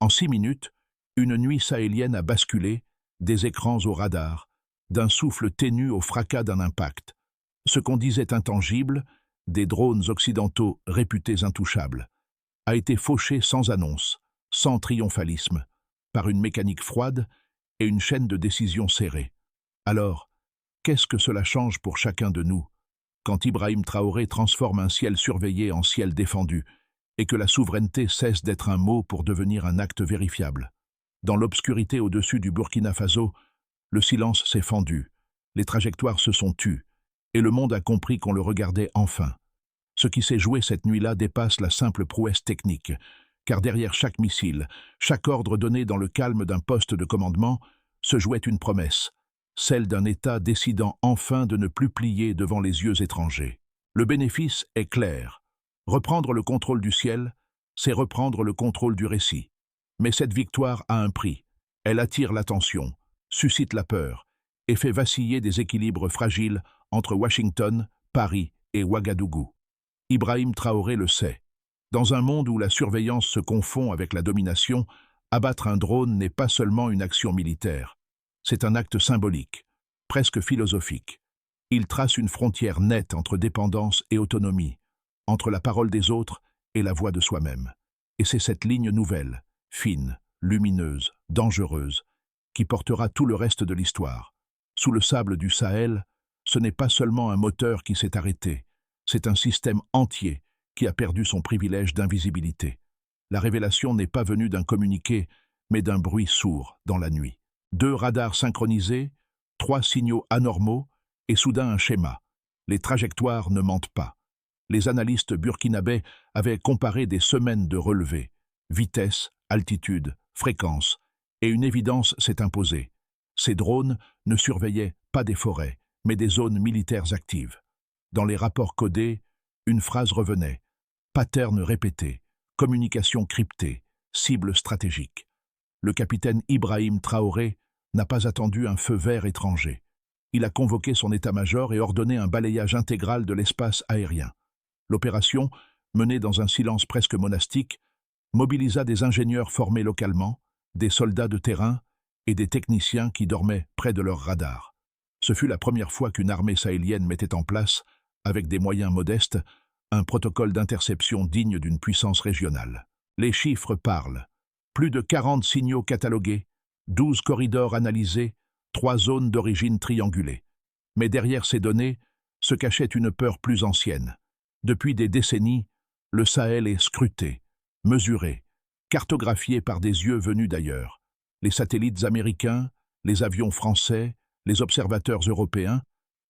En 6 minutes, une nuit sahélienne a basculé, des écrans au radar, d'un souffle ténu au fracas d'un impact. Ce qu'on disait intangible, des drones occidentaux réputés intouchables, a été fauché sans annonce, sans triomphalisme, par une mécanique froide et une chaîne de décision serrée. Alors, qu'est-ce que cela change pour chacun de nous, quand Ibrahim Traoré transforme un ciel surveillé en ciel défendu, et que la souveraineté cesse d'être un mot pour devenir un acte vérifiable? Dans l'obscurité au-dessus du Burkina Faso, le silence s'est fendu, les trajectoires se sont tues, et le monde a compris qu'on le regardait enfin. Ce qui s'est joué cette nuit-là dépasse la simple prouesse technique, car derrière chaque missile, chaque ordre donné dans le calme d'un poste de commandement, se jouait une promesse, celle d'un État décidant enfin de ne plus plier devant les yeux étrangers. Le bénéfice est clair. Reprendre le contrôle du ciel, c'est reprendre le contrôle du récit. Mais cette victoire a un prix. Elle attire l'attention, suscite la peur, et fait vaciller des équilibres fragiles entre Washington, Paris et Ouagadougou. Ibrahim Traoré le sait. Dans un monde où la surveillance se confond avec la domination, abattre un drone n'est pas seulement une action militaire. C'est un acte symbolique, presque philosophique. Il trace une frontière nette entre dépendance et autonomie, entre la parole des autres et la voix de soi-même. Et c'est cette ligne nouvelle, fine, lumineuse, dangereuse, qui portera tout le reste de l'histoire. Sous le sable du Sahel, ce n'est pas seulement un moteur qui s'est arrêté, c'est un système entier qui a perdu son privilège d'invisibilité. La révélation n'est pas venue d'un communiqué, mais d'un bruit sourd dans la nuit. 2 radars synchronisés, 3 signaux anormaux, et soudain un schéma. Les trajectoires ne mentent pas. Les analystes burkinabés avaient comparé des semaines de relevés, vitesse, altitude, fréquence, et une évidence s'est imposée. Ces drones ne surveillaient pas des forêts, mais des zones militaires actives. Dans les rapports codés, une phrase revenait, pattern répété, communication cryptée, cible stratégique. Le capitaine Ibrahim Traoré n'a pas attendu un feu vert étranger. Il a convoqué son état-major et ordonné un balayage intégral de l'espace aérien. L'opération, menée dans un silence presque monastique, mobilisa des ingénieurs formés localement, des soldats de terrain et des techniciens qui dormaient près de leurs radars. Ce fut la première fois qu'une armée sahélienne mettait en place, avec des moyens modestes, un protocole d'interception digne d'une puissance régionale. Les chiffres parlent. Plus de 40 signaux catalogués, 12 corridors analysés, 3 zones d'origine triangulées. Mais derrière ces données se cachait une peur plus ancienne. Depuis des décennies, le Sahel est scruté, mesuré, cartographié par des yeux venus d'ailleurs. Les satellites américains, les avions français, les observateurs européens,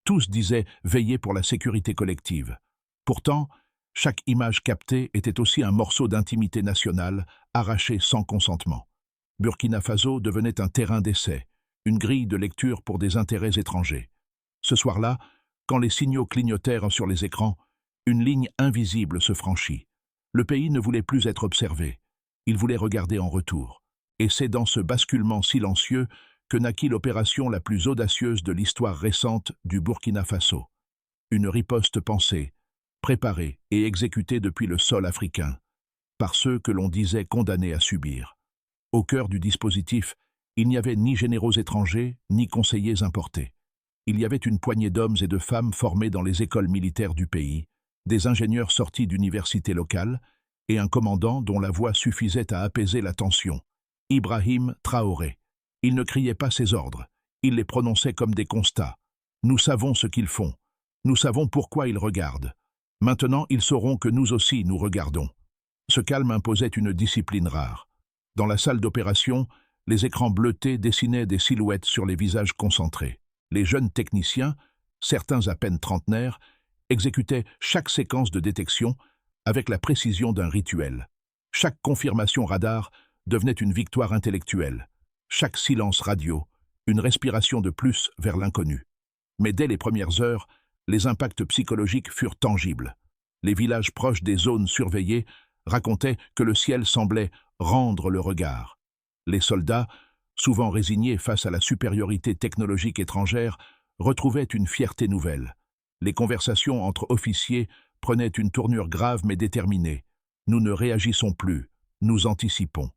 tous disaient veiller pour la sécurité collective. Pourtant, chaque image captée était aussi un morceau d'intimité nationale, arraché sans consentement. Burkina Faso devenait un terrain d'essai, une grille de lecture pour des intérêts étrangers. Ce soir-là, quand les signaux clignotèrent sur les écrans, une ligne invisible se franchit. Le pays ne voulait plus être observé. Il voulait regarder en retour. Et c'est dans ce basculement silencieux que naquit l'opération la plus audacieuse de l'histoire récente du Burkina Faso. Une riposte pensée, préparée et exécutée depuis le sol africain, par ceux que l'on disait condamnés à subir. Au cœur du dispositif, il n'y avait ni généraux étrangers, ni conseillers importés. Il y avait une poignée d'hommes et de femmes formés dans les écoles militaires du pays, des ingénieurs sortis d'universités locales, et un commandant dont la voix suffisait à apaiser la tension, Ibrahim Traoré. Il ne criait pas ses ordres, il les prononçait comme des constats. Nous savons ce qu'ils font, nous savons pourquoi ils regardent. Maintenant, ils sauront que nous aussi nous regardons. Ce calme imposait une discipline rare. Dans la salle d'opération, les écrans bleutés dessinaient des silhouettes sur les visages concentrés. Les jeunes techniciens, certains à peine trentenaires, exécutaient chaque séquence de détection avec la précision d'un rituel. Chaque confirmation radar devenait une victoire intellectuelle. Chaque silence radio, une respiration de plus vers l'inconnu. Mais dès les premières heures, les impacts psychologiques furent tangibles. Les villages proches des zones surveillées racontaient que le ciel semblait rendre le regard. Les soldats, souvent résignés face à la supériorité technologique étrangère, retrouvaient une fierté nouvelle. Les conversations entre officiers prenaient une tournure grave mais déterminée. Nous ne réagissons plus, nous anticipons.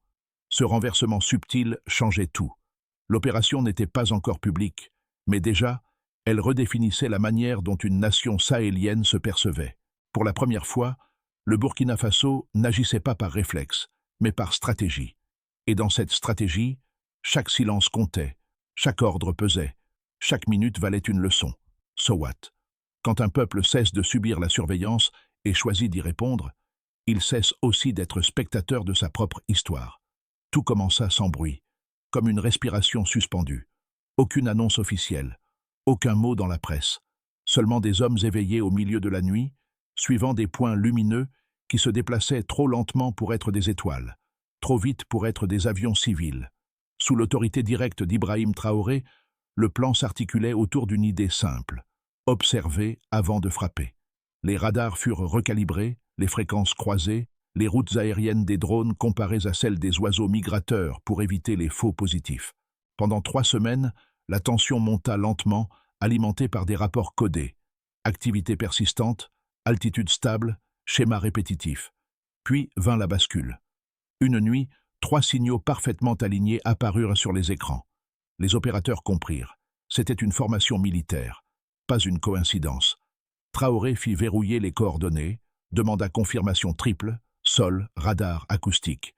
Ce renversement subtil changeait tout. L'opération n'était pas encore publique, mais déjà, elle redéfinissait la manière dont une nation sahélienne se percevait. Pour la première fois, le Burkina Faso n'agissait pas par réflexe, mais par stratégie. Et dans cette stratégie, chaque silence comptait, chaque ordre pesait, chaque minute valait une leçon. So what? Quand un peuple cesse de subir la surveillance et choisit d'y répondre, il cesse aussi d'être spectateur de sa propre histoire. Tout commença sans bruit, comme une respiration suspendue. Aucune annonce officielle, aucun mot dans la presse, seulement des hommes éveillés au milieu de la nuit, suivant des points lumineux qui se déplaçaient trop lentement pour être des étoiles, trop vite pour être des avions civils. Sous l'autorité directe d'Ibrahim Traoré, le plan s'articulait autour d'une idée simple: observer avant de frapper. Les radars furent recalibrés, les fréquences croisées, les routes aériennes des drones comparées à celles des oiseaux migrateurs pour éviter les faux positifs. Pendant 3 semaines, la tension monta lentement, alimentée par des rapports codés. Activité persistante, altitude stable, schéma répétitif. Puis vint la bascule. Une nuit, 3 signaux parfaitement alignés apparurent sur les écrans. Les opérateurs comprirent. C'était une formation militaire, pas une coïncidence. Traoré fit verrouiller les coordonnées, demanda confirmation triple, sol, radar, acoustique.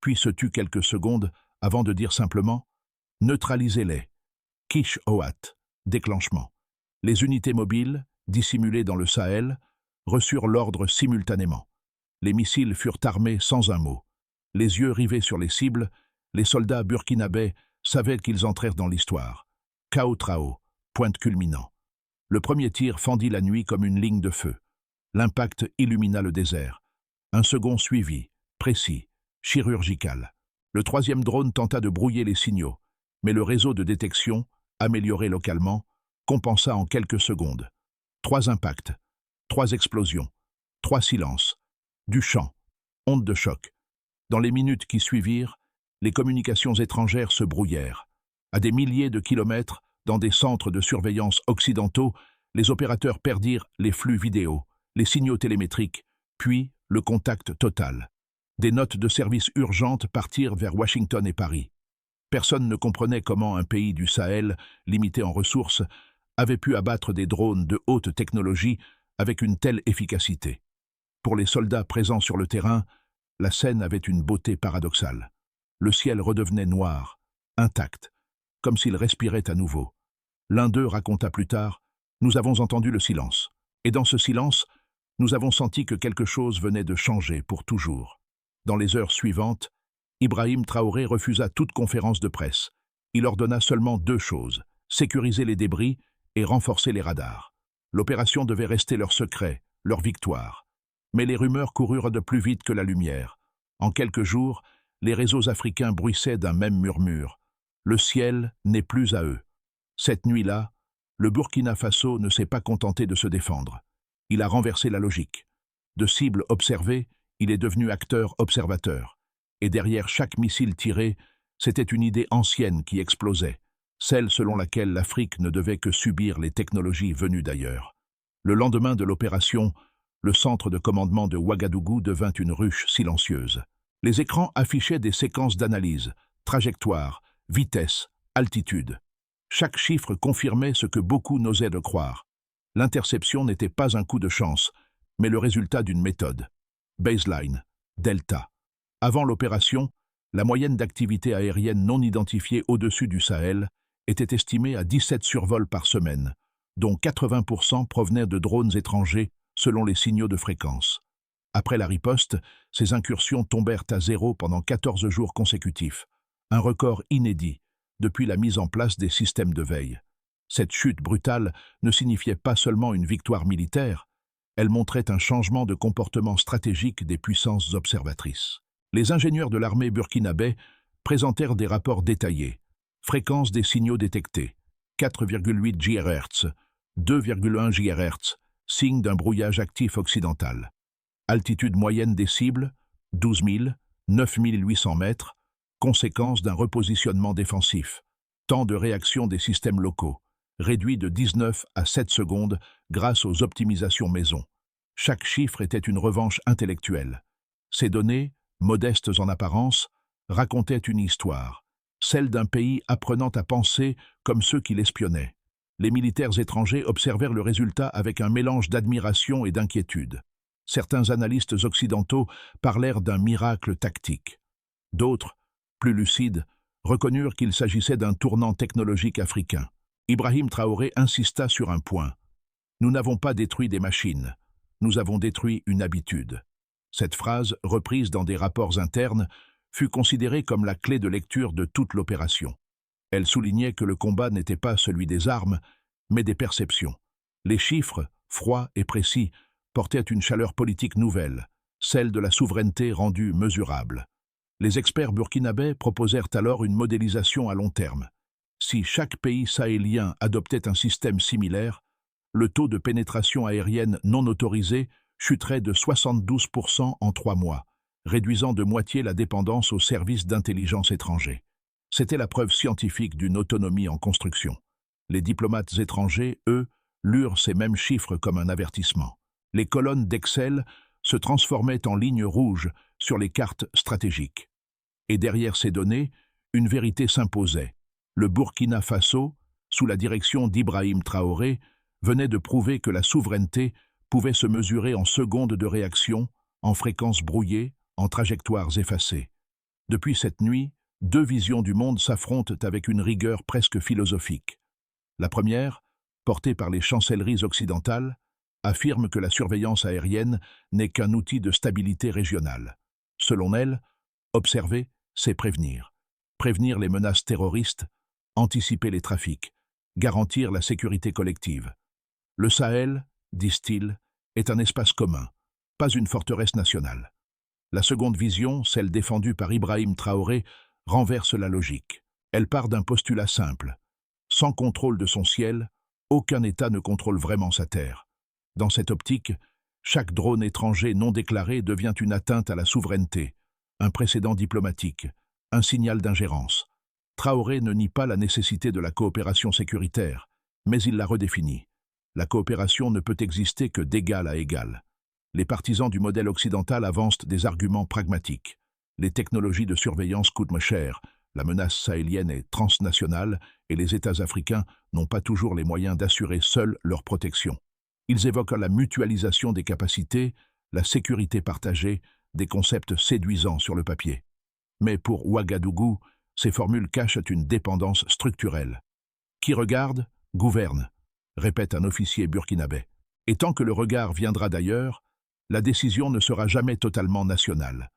Puis se tut quelques secondes avant de dire simplement « Neutralisez-les ». Kish Oat, déclenchement. Les unités mobiles, dissimulées dans le Sahel, reçurent l'ordre simultanément. Les missiles furent armés sans un mot. Les yeux rivés sur les cibles, les soldats burkinabés savaient qu'ils entrèrent dans l'histoire. Kao Trao, pointe culminant. Le premier tir fendit la nuit comme une ligne de feu. L'impact illumina le désert. Un second suivit, précis, chirurgical. Le troisième drone tenta de brouiller les signaux, mais le réseau de détection, amélioré localement, compensa en quelques secondes. 3 impacts, 3 explosions, 3 silences, du chant, onde de choc. Dans les minutes qui suivirent, les communications étrangères se brouillèrent. À des milliers de kilomètres, dans des centres de surveillance occidentaux, les opérateurs perdirent les flux vidéo, les signaux télémétriques, puis le contact total. Des notes de service urgentes partirent vers Washington et Paris. Personne ne comprenait comment un pays du Sahel, limité en ressources, avait pu abattre des drones de haute technologie avec une telle efficacité. Pour les soldats présents sur le terrain, la scène avait une beauté paradoxale. Le ciel redevenait noir, intact, comme s'il respirait à nouveau. L'un d'eux raconta plus tard « Nous avons entendu le silence. Et dans ce silence, nous avons senti que quelque chose venait de changer pour toujours. » Dans les heures suivantes, Ibrahim Traoré refusa toute conférence de presse. Il ordonna seulement 2 choses, sécuriser les débris et renforcer les radars. L'opération devait rester leur secret, leur victoire. Mais les rumeurs coururent de plus vite que la lumière. En quelques jours, les réseaux africains bruissaient d'un même murmure. Le ciel n'est plus à eux. Cette nuit-là, le Burkina Faso ne s'est pas contenté de se défendre. Il a renversé la logique. De cible observée, il est devenu acteur-observateur. Et derrière chaque missile tiré, c'était une idée ancienne qui explosait, celle selon laquelle l'Afrique ne devait que subir les technologies venues d'ailleurs. Le lendemain de l'opération, le centre de commandement de Ouagadougou devint une ruche silencieuse. Les écrans affichaient des séquences d'analyse, trajectoire, vitesse, altitude. Chaque chiffre confirmait ce que beaucoup n'osaient de croire. L'interception n'était pas un coup de chance, mais le résultat d'une méthode. Baseline, Delta. Avant l'opération, la moyenne d'activité aérienne non identifiée au-dessus du Sahel était estimée à 17 survols par semaine, dont 80% provenaient de drones étrangers selon les signaux de fréquence. Après la riposte, ces incursions tombèrent à 0 pendant 14 jours consécutifs, un record inédit depuis la mise en place des systèmes de veille. Cette chute brutale ne signifiait pas seulement une victoire militaire, elle montrait un changement de comportement stratégique des puissances observatrices. Les ingénieurs de l'armée burkinabé présentèrent des rapports détaillés. Fréquence des signaux détectés, 4,8 GHz, 2,1 GHz, signe d'un brouillage actif occidental. Altitude moyenne des cibles, 12 000, 9 800 mètres, conséquence d'un repositionnement défensif. Temps de réaction des systèmes locaux, réduit de 19 à 7 secondes grâce aux optimisations maison. Chaque chiffre était une revanche intellectuelle. Ces données, modestes en apparence, racontait une histoire, celle d'un pays apprenant à penser comme ceux qui l'espionnaient. Les militaires étrangers observèrent le résultat avec un mélange d'admiration et d'inquiétude. Certains analystes occidentaux parlèrent d'un miracle tactique. D'autres, plus lucides, reconnurent qu'il s'agissait d'un tournant technologique africain. Ibrahim Traoré insista sur un point. Nous n'avons pas détruit des machines, nous avons détruit une habitude. Cette phrase, reprise dans des rapports internes, fut considérée comme la clé de lecture de toute l'opération. Elle soulignait que le combat n'était pas celui des armes, mais des perceptions. Les chiffres, froids et précis, portaient une chaleur politique nouvelle, celle de la souveraineté rendue mesurable. Les experts burkinabés proposèrent alors une modélisation à long terme. Si chaque pays sahélien adoptait un système similaire, le taux de pénétration aérienne non autorisée chuterait de 72% en 3 mois, réduisant de moitié la dépendance aux services d'intelligence étrangers. C'était la preuve scientifique d'une autonomie en construction. Les diplomates étrangers, eux, lurent ces mêmes chiffres comme un avertissement. Les colonnes d'Excel se transformaient en lignes rouges sur les cartes stratégiques. Et derrière ces données, une vérité s'imposait. Le Burkina Faso, sous la direction d'Ibrahim Traoré, venait de prouver que la souveraineté pouvait se mesurer en secondes de réaction, en fréquences brouillées, en trajectoires effacées. Depuis cette nuit, 2 visions du monde s'affrontent avec une rigueur presque philosophique. La première, portée par les chancelleries occidentales, affirme que la surveillance aérienne n'est qu'un outil de stabilité régionale. Selon elle, observer, c'est prévenir. Prévenir les menaces terroristes, anticiper les trafics, garantir la sécurité collective. Le Sahel, disent-ils, est un espace commun, pas une forteresse nationale. La seconde vision, celle défendue par Ibrahim Traoré, renverse la logique. Elle part d'un postulat simple. Sans contrôle de son ciel, aucun État ne contrôle vraiment sa terre. Dans cette optique, chaque drone étranger non déclaré devient une atteinte à la souveraineté, un précédent diplomatique, un signal d'ingérence. Traoré ne nie pas la nécessité de la coopération sécuritaire, mais il la redéfinit. La coopération ne peut exister que d'égal à égal. Les partisans du modèle occidental avancent des arguments pragmatiques. Les technologies de surveillance coûtent cher, la menace sahélienne est transnationale et les États africains n'ont pas toujours les moyens d'assurer seuls leur protection. Ils évoquent la mutualisation des capacités, la sécurité partagée, des concepts séduisants sur le papier. Mais pour Ouagadougou, ces formules cachent une dépendance structurelle. Qui regarde, gouverne, répète un officier burkinabé. Et tant que le regard viendra d'ailleurs, la décision ne sera jamais totalement nationale.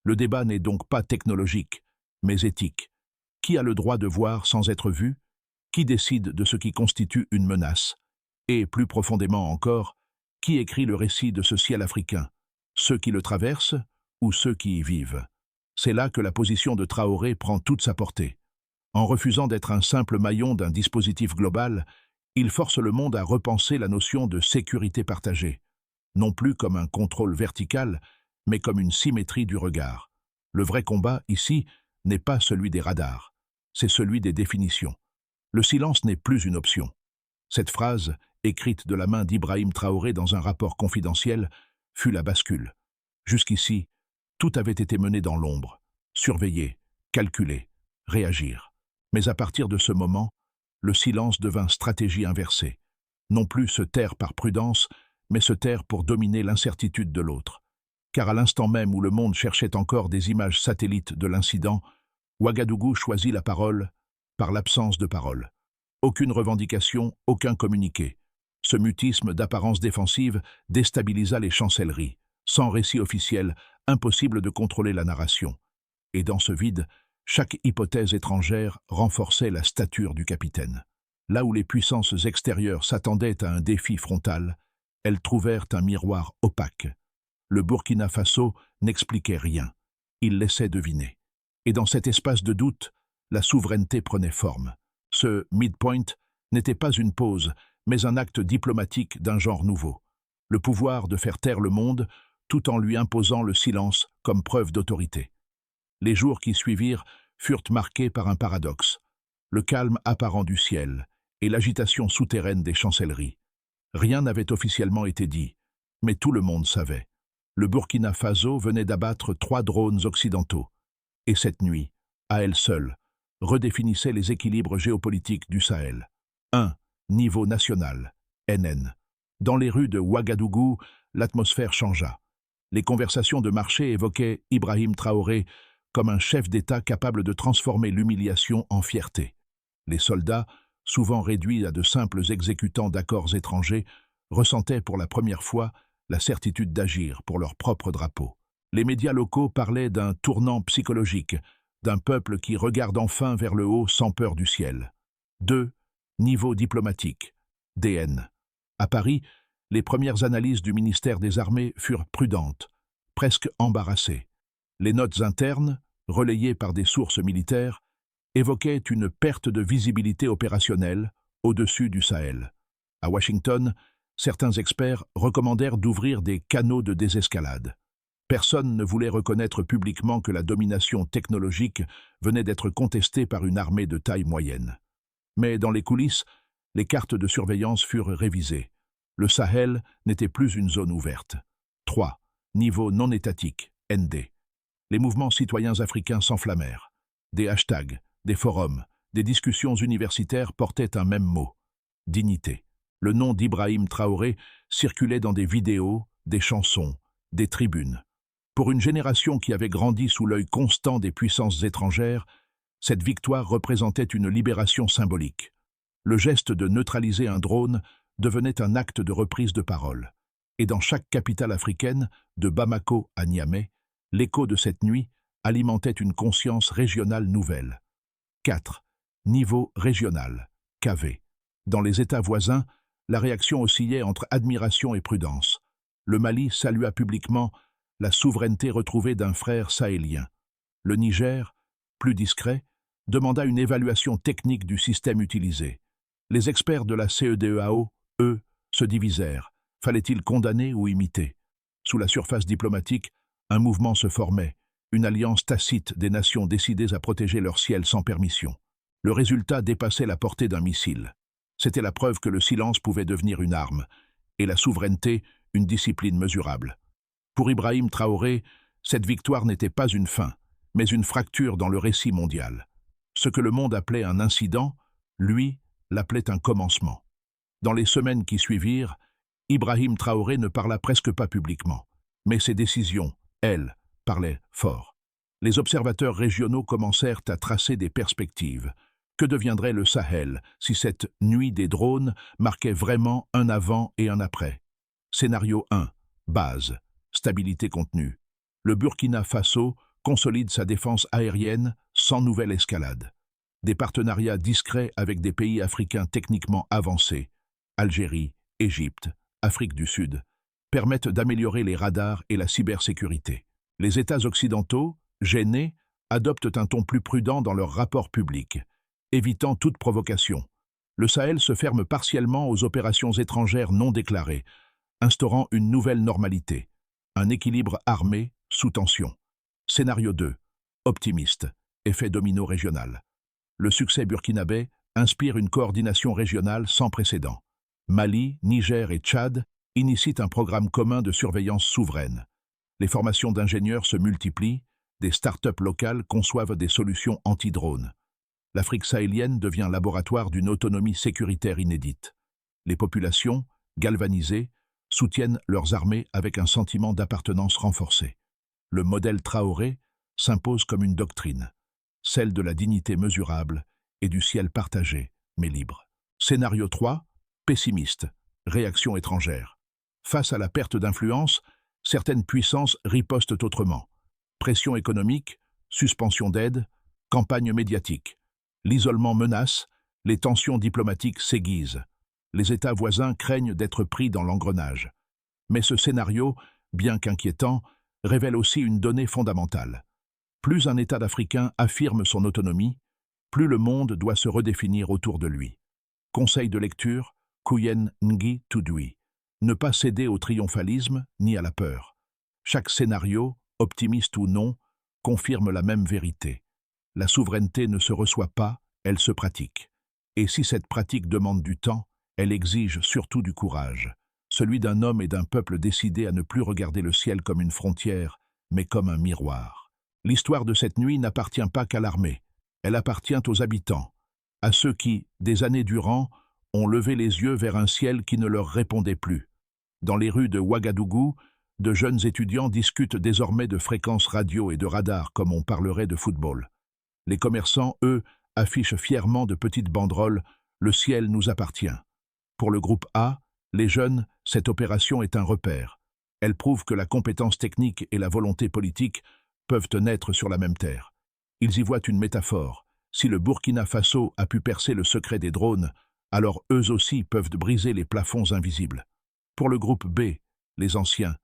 Le débat n'est donc pas technologique, mais éthique. Qui a le droit de voir sans être vu? Qui décide de ce qui constitue une menace? Et, plus profondément encore, qui écrit le récit de ce ciel africain? Ceux qui le traversent ou ceux qui y vivent? C'est là que la position de Traoré prend toute sa portée. En refusant d'être un simple maillon d'un dispositif global, il force le monde à repenser la notion de sécurité partagée, non plus comme un contrôle vertical, mais comme une symétrie du regard. Le vrai combat, ici, n'est pas celui des radars, c'est celui des définitions. Le silence n'est plus une option. Cette phrase, écrite de la main d'Ibrahim Traoré dans un rapport confidentiel, fut la bascule. Jusqu'ici, tout avait été mené dans l'ombre, surveiller, calculer, réagir. Mais à partir de ce moment, le silence devint stratégie inversée. Non plus se taire par prudence, mais se taire pour dominer l'incertitude de l'autre. Car à l'instant même où le monde cherchait encore des images satellites de l'incident, Ouagadougou choisit la parole par l'absence de parole. Aucune revendication, aucun communiqué. Ce mutisme d'apparence défensive déstabilisa les chancelleries. Sans récit officiel, impossible de contrôler la narration. Et dans ce vide, chaque hypothèse étrangère renforçait la stature du capitaine. Là où les puissances extérieures s'attendaient à un défi frontal, elles trouvèrent un miroir opaque. Le Burkina Faso n'expliquait rien. Il laissait deviner. Et dans cet espace de doute, la souveraineté prenait forme. Ce midpoint n'était pas une pause, mais un acte diplomatique d'un genre nouveau. Le pouvoir de faire taire le monde, tout en lui imposant le silence comme preuve d'autorité. Les jours qui suivirent furent marqués par un paradoxe. Le calme apparent du ciel et l'agitation souterraine des chancelleries. Rien n'avait officiellement été dit, mais tout le monde savait. Le Burkina Faso venait d'abattre 3 drones occidentaux. Et cette nuit, à elle seule, redéfinissait les équilibres géopolitiques du Sahel. 1. Niveau national, NN. Dans les rues de Ouagadougou, l'atmosphère changea. Les conversations de marché évoquaient Ibrahim Traoré comme un chef d'État capable de transformer l'humiliation en fierté. Les soldats, souvent réduits à de simples exécutants d'accords étrangers, ressentaient pour la première fois la certitude d'agir pour leur propre drapeau. Les médias locaux parlaient d'un tournant psychologique, d'un peuple qui regarde enfin vers le haut sans peur du ciel. 2. Niveau diplomatique, DN. À Paris, les premières analyses du ministère des Armées furent prudentes, presque embarrassées. Les notes internes, relayées par des sources militaires, évoquaient une perte de visibilité opérationnelle au-dessus du Sahel. À Washington, certains experts recommandèrent d'ouvrir des canaux de désescalade. Personne ne voulait reconnaître publiquement que la domination technologique venait d'être contestée par une armée de taille moyenne. Mais dans les coulisses, les cartes de surveillance furent révisées. Le Sahel n'était plus une zone ouverte. 3. Niveau non étatique, ND. Les mouvements citoyens africains s'enflammèrent. Des hashtags, des forums, des discussions universitaires portaient un même mot: dignité. Le nom d'Ibrahim Traoré circulait dans des vidéos, des chansons, des tribunes. Pour une génération qui avait grandi sous l'œil constant des puissances étrangères, cette victoire représentait une libération symbolique. Le geste de neutraliser un drone devenait un acte de reprise de parole. Et dans chaque capitale africaine, de Bamako à Niamey, l'écho de cette nuit alimentait une conscience régionale nouvelle. 4. Niveau régional, KV. Dans les États voisins, la réaction oscillait entre admiration et prudence. Le Mali salua publiquement la souveraineté retrouvée d'un frère sahélien. Le Niger, plus discret, demanda une évaluation technique du système utilisé. Les experts de la CEDEAO, eux, se divisèrent. Fallait-il condamner ou imiter? Sous la surface diplomatique, un mouvement se formait, une alliance tacite des nations décidées à protéger leur ciel sans permission. Le résultat dépassait la portée d'un missile. C'était la preuve que le silence pouvait devenir une arme, et la souveraineté une discipline mesurable. Pour Ibrahim Traoré, cette victoire n'était pas une fin, mais une fracture dans le récit mondial. Ce que le monde appelait un incident, lui l'appelait un commencement. Dans les semaines qui suivirent, Ibrahim Traoré ne parla presque pas publiquement, mais ses décisions, elles, parlaient fort. Les observateurs régionaux commencèrent à tracer des perspectives. Que deviendrait le Sahel si cette nuit des drones marquait vraiment un avant et un après? Scénario 1. Base. Stabilité contenue. Le Burkina Faso consolide sa défense aérienne sans nouvelle escalade. Des partenariats discrets avec des pays africains techniquement avancés, Algérie, Égypte, Afrique du Sud, permettent d'améliorer les radars et la cybersécurité. Les États occidentaux, gênés, adoptent un ton plus prudent dans leurs rapports publics, évitant toute provocation. Le Sahel se ferme partiellement aux opérations étrangères non déclarées, instaurant une nouvelle normalité, un équilibre armé sous tension. Scénario 2. Optimiste. Effet domino régional. Le succès burkinabé inspire une coordination régionale sans précédent. Mali, Niger et Tchad initient un programme commun de surveillance souveraine. Les formations d'ingénieurs se multiplient, des start-up locales conçoivent des solutions anti-drones. L'Afrique sahélienne devient laboratoire d'une autonomie sécuritaire inédite. Les populations, galvanisées, soutiennent leurs armées avec un sentiment d'appartenance renforcé. Le modèle Traoré s'impose comme une doctrine, celle de la dignité mesurable et du ciel partagé, mais libre. Scénario 3. Pessimiste. Réaction étrangère. Face à la perte d'influence, certaines puissances ripostent autrement. Pression économique, suspension d'aide, campagne médiatique. L'isolement menace, les tensions diplomatiques s'aiguisent. Les États voisins craignent d'être pris dans l'engrenage. Mais ce scénario, bien qu'inquiétant, révèle aussi une donnée fondamentale. Plus un État africain affirme son autonomie, plus le monde doit se redéfinir autour de lui. Conseil de lecture, Kuyen Ngi Tudui. Ne pas céder au triomphalisme ni à la peur. Chaque scénario, optimiste ou non, confirme la même vérité. La souveraineté ne se reçoit pas, elle se pratique. Et si cette pratique demande du temps, elle exige surtout du courage, celui d'un homme et d'un peuple décidés à ne plus regarder le ciel comme une frontière, mais comme un miroir. L'histoire de cette nuit n'appartient pas qu'à l'armée, elle appartient aux habitants, à ceux qui, des années durant, ont levé les yeux vers un ciel qui ne leur répondait plus. Dans les rues de Ouagadougou, de jeunes étudiants discutent désormais de fréquences radio et de radars comme on parlerait de football. Les commerçants, eux, affichent fièrement de petites banderoles « Le ciel nous appartient ». Pour le groupe A, les jeunes, cette opération est un repère. Elle prouve que la compétence technique et la volonté politique peuvent naître sur la même terre. Ils y voient une métaphore. Si le Burkina Faso a pu percer le secret des drones, alors eux aussi peuvent briser les plafonds invisibles. Pour le groupe B, les anciens,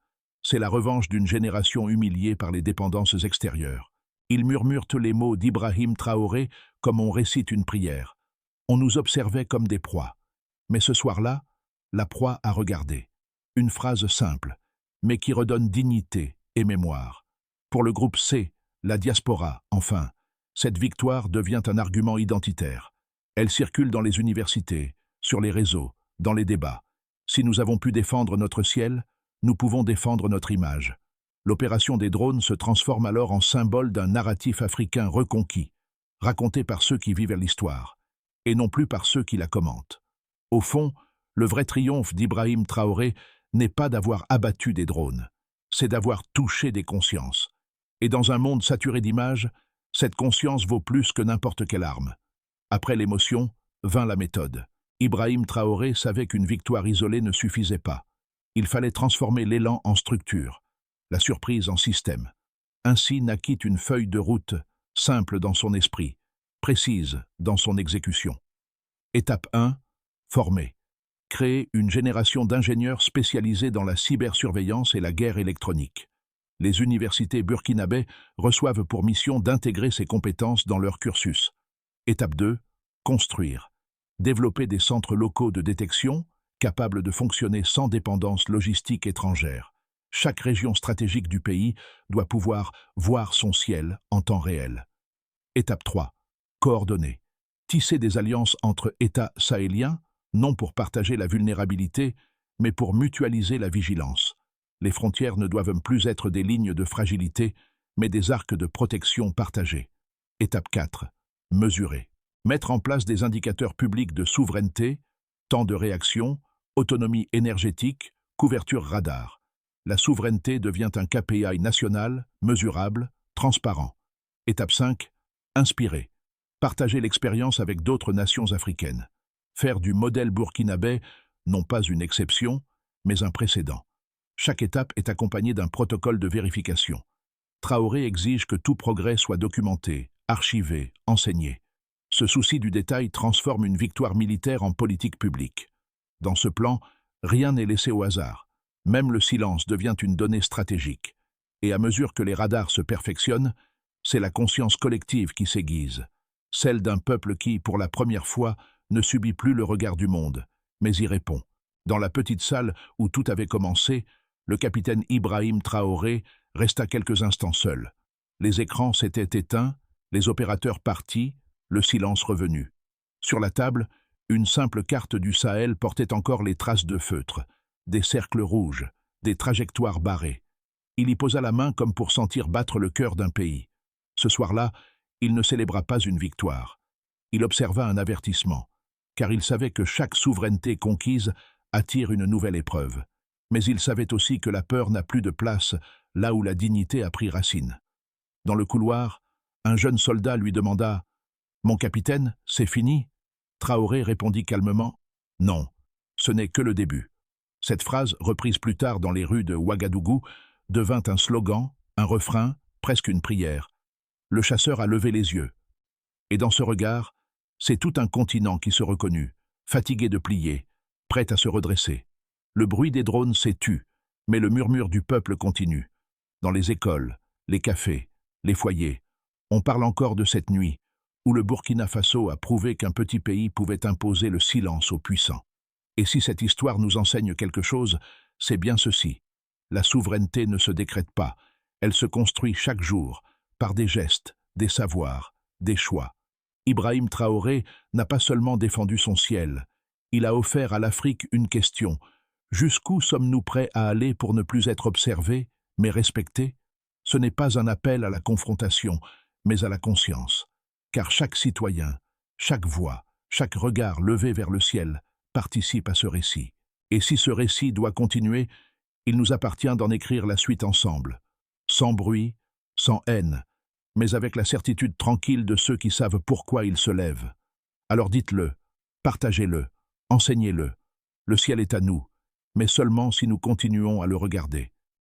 c'est la revanche d'une génération humiliée par les dépendances extérieures. Ils murmurent les mots d'Ibrahim Traoré comme on récite une prière. On nous observait comme des proies. Mais ce soir-là, la proie a regardé. Une phrase simple, mais qui redonne dignité et mémoire. Pour le groupe C, la diaspora, enfin, cette victoire devient un argument identitaire. Elle circule dans les universités, sur les réseaux, dans les débats. Si nous avons pu défendre notre ciel, nous pouvons défendre notre image. L'opération des drones se transforme alors en symbole d'un narratif africain reconquis, raconté par ceux qui vivent l'histoire, et non plus par ceux qui la commentent. Au fond, le vrai triomphe d'Ibrahim Traoré n'est pas d'avoir abattu des drones, c'est d'avoir touché des consciences. Et dans un monde saturé d'images, cette conscience vaut plus que n'importe quelle arme. Après l'émotion, vint la méthode. Ibrahim Traoré savait qu'une victoire isolée ne suffisait pas. Il fallait transformer l'élan en structure, la surprise en système. Ainsi naquit une feuille de route, simple dans son esprit, précise dans son exécution. Étape 1, former. Créer une génération d'ingénieurs spécialisés dans la cybersurveillance et la guerre électronique. Les universités burkinabais reçoivent pour mission d'intégrer ces compétences dans leur cursus. Étape 2, construire. Développer des centres locaux de détection, capables de fonctionner sans dépendance logistique étrangère. Chaque région stratégique du pays doit pouvoir voir son ciel en temps réel. Étape 3, coordonner. Tisser des alliances entre États sahéliens, non pour partager la vulnérabilité, mais pour mutualiser la vigilance. Les frontières ne doivent plus être des lignes de fragilité, mais des arcs de protection partagés. Étape 4, mesurer. Mettre en place des indicateurs publics de souveraineté, temps de réaction, autonomie énergétique, couverture radar. La souveraineté devient un KPI national, mesurable, transparent. Étape 5, inspirer. Partager l'expérience avec d'autres nations africaines. Faire du modèle burkinabé, non pas une exception, mais un précédent. Chaque étape est accompagnée d'un protocole de vérification. Traoré exige que tout progrès soit documenté, archivé, enseigné. Ce souci du détail transforme une victoire militaire en politique publique. Dans ce plan, rien n'est laissé au hasard. Même le silence devient une donnée stratégique. Et à mesure que les radars se perfectionnent, c'est la conscience collective qui s'aiguise. Celle d'un peuple qui, pour la première fois, ne subit plus le regard du monde, mais y répond. Dans la petite salle où tout avait commencé, le capitaine Ibrahim Traoré resta quelques instants seul. Les écrans s'étaient éteints, les opérateurs partis, le silence revenu. Sur la table, une simple carte du Sahel portait encore les traces de feutre, des cercles rouges, des trajectoires barrées. Il y posa la main comme pour sentir battre le cœur d'un pays. Ce soir-là, il ne célébra pas une victoire. Il observa un avertissement, car il savait que chaque souveraineté conquise attire une nouvelle épreuve. Mais il savait aussi que la peur n'a plus de place là où la dignité a pris racine. Dans le couloir, un jeune soldat lui demanda « Mon capitaine, c'est fini ?» Traoré répondit calmement « Non, ce n'est que le début. » Cette phrase, reprise plus tard dans les rues de Ouagadougou, devint un slogan, un refrain, presque une prière. Le chasseur a levé les yeux. Et dans ce regard, c'est tout un continent qui se reconnut, fatigué de plier, prêt à se redresser. Le bruit des drones s'est tu, mais le murmure du peuple continue. Dans les écoles, les cafés, les foyers, on parle encore de cette nuit, où le Burkina Faso a prouvé qu'un petit pays pouvait imposer le silence aux puissants. Et si cette histoire nous enseigne quelque chose, c'est bien ceci. La souveraineté ne se décrète pas, elle se construit chaque jour, par des gestes, des savoirs, des choix. Ibrahim Traoré n'a pas seulement défendu son ciel, il a offert à l'Afrique une question. Jusqu'où sommes-nous prêts à aller pour ne plus être observés, mais respectés? Ce n'est pas un appel à la confrontation, mais à la conscience. Car chaque citoyen, chaque voix, chaque regard levé vers le ciel participe à ce récit. Et si ce récit doit continuer, il nous appartient d'en écrire la suite ensemble, sans bruit, sans haine, mais avec la certitude tranquille de ceux qui savent pourquoi ils se lèvent. Alors dites-le, partagez-le, enseignez-le. Le ciel est à nous, mais seulement si nous continuons à le regarder.